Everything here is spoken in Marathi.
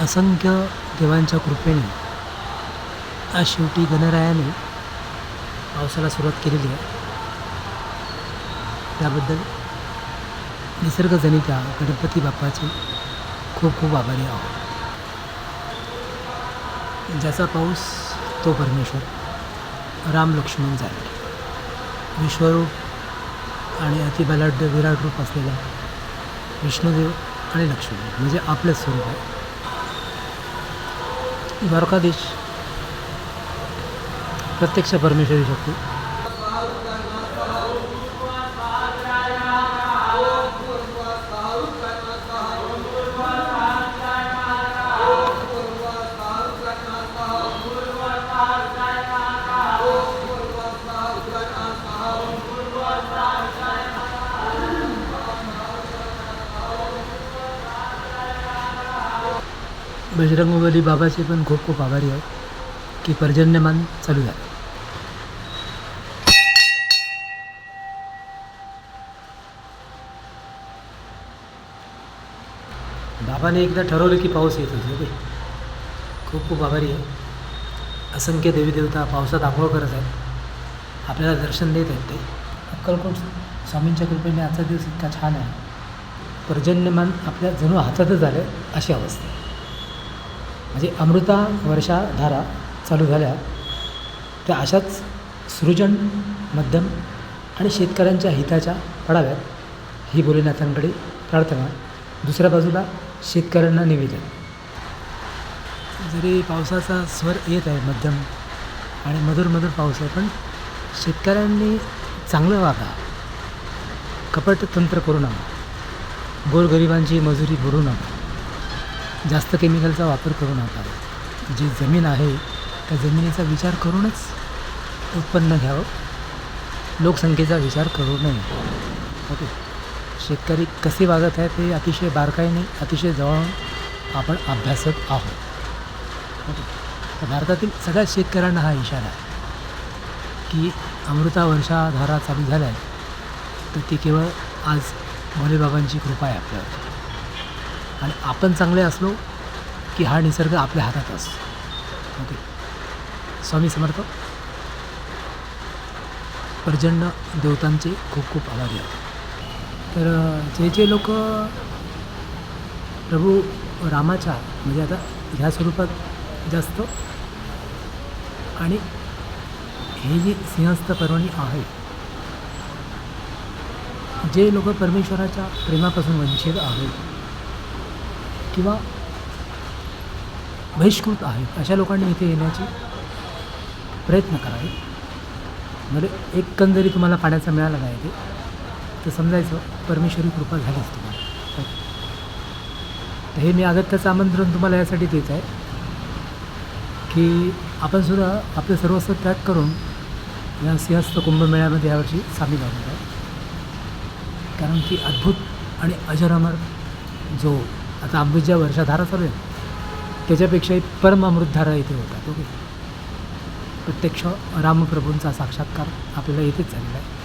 असंख्य देवांच्या कृपेने आज शेवटी गणरायाने पावसाला सुरुवात केलेली आहे. त्याबद्दल निसर्गजनिता गणपती बाप्पाचे खूप खूप आभारी आहोत. ज्याचा पाऊस तो परमेश्वर राम लक्ष्मण झाले, विश्वरूप आणि अतिबलाढ्य विराट रूप असलेला विष्णुदेव आणि लक्ष्मण म्हणजे आपलंच स्वरूप आहे. द्वारकाधीश प्रत्यक्ष परमेश्वरी शक्ती. बजरंगबली बाबाचे पण खूप खूप आभारी आहे की पर्जन्यमान चालू झालं. बाबाने एकदा ठरवलं की पाऊस येत होते. खूप खूप आभारी आहे. असंख्य देवी देवता पावसात आंघोळ करत आहेत, आपल्याला दर्शन देत आहेत. ते अक्कलकोट स्वामींच्या कृपेने आजचा दिवस इतका छान आहे. पर्जन्यमान आपल्या जणू हातातच आलं अशी अवस्था आहे. म्हणजे अमृता वर्षाधारा चालू झाल्या त्या अशाच सृजन मध्यम आणि शेतकऱ्यांच्या हिताच्या पडाव्यात ही भोलेनाथांकडे प्रार्थना. दुसऱ्या बाजूला शेतकऱ्यांना निवेदन. जरी पावसाचा स्वर येत आहे मध्यम आणि मधुर मधुर पाऊस आहे, पण शेतकऱ्यांनी चांगलं वागा, कपट तंत्र करू नका, गोरगरिबांची मजुरी बुडू नका, जास्त केमिकलचा वापर करू नका. जी जमीन आहे त्या जमिनीचा विचार करूनच उत्पन्न घ्यावं, लोकसंख्येचा विचार करू नये. ओके. शेतकरी कसे वागत आहेत ते अतिशय बारकाईने अतिशय जवळून आपण अभ्यासत आहोत. ओके. तर भारतातील सगळ्या शेतकऱ्यांना हा इशारा आहे की अमृता वर्षाधारा चालू झाल्या आहेत, तर ती केवळ आज भोलेबाबांची कृपा आहे आपल्यावर. आणि आपण चांगले असलो की हा निसर्ग आपल्या हातात असतो. ओके. स्वामी समर्थ. पर्जन्य देवतांचे खूप खूप आभारी आहेत. तर जे लोक प्रभू रामाच्या म्हणजे आता ह्या स्वरूपात जास्त आणि हे जी सिंहस्थ पर्वणी आहे, जे लोक परमेश्वराच्या प्रेमापासून वंचित आहेत किंवा बहिष्कृत आहेत, अशा लोकांनी इथे येण्याची प्रयत्न करावे. म्हणजे एक कण जरी तुम्हाला पाण्याचा मिळाला नाही ते, तर समजायचं परमेश्वरी कृपा झालीच तुम्हाला. तर हे मी अगत्याचं आमंत्रण तुम्हाला यासाठी देत आहे की आपणसुद्धा आपलं सर्वस्व त्याग करून या सिंहस्थ कुंभमेळ्यामध्ये यावर्षी सामील होणार आहे. कारण की अद्भुत आणि अजरामर जो आता अमृत वर्षाधारा चालू आहे त्याच्यापेक्षाही परम अमृतधारा इथे होतात. ओके. प्रत्यक्ष रामप्रभूंचा साक्षात्कार आपल्याला इथेच झालेला आहे.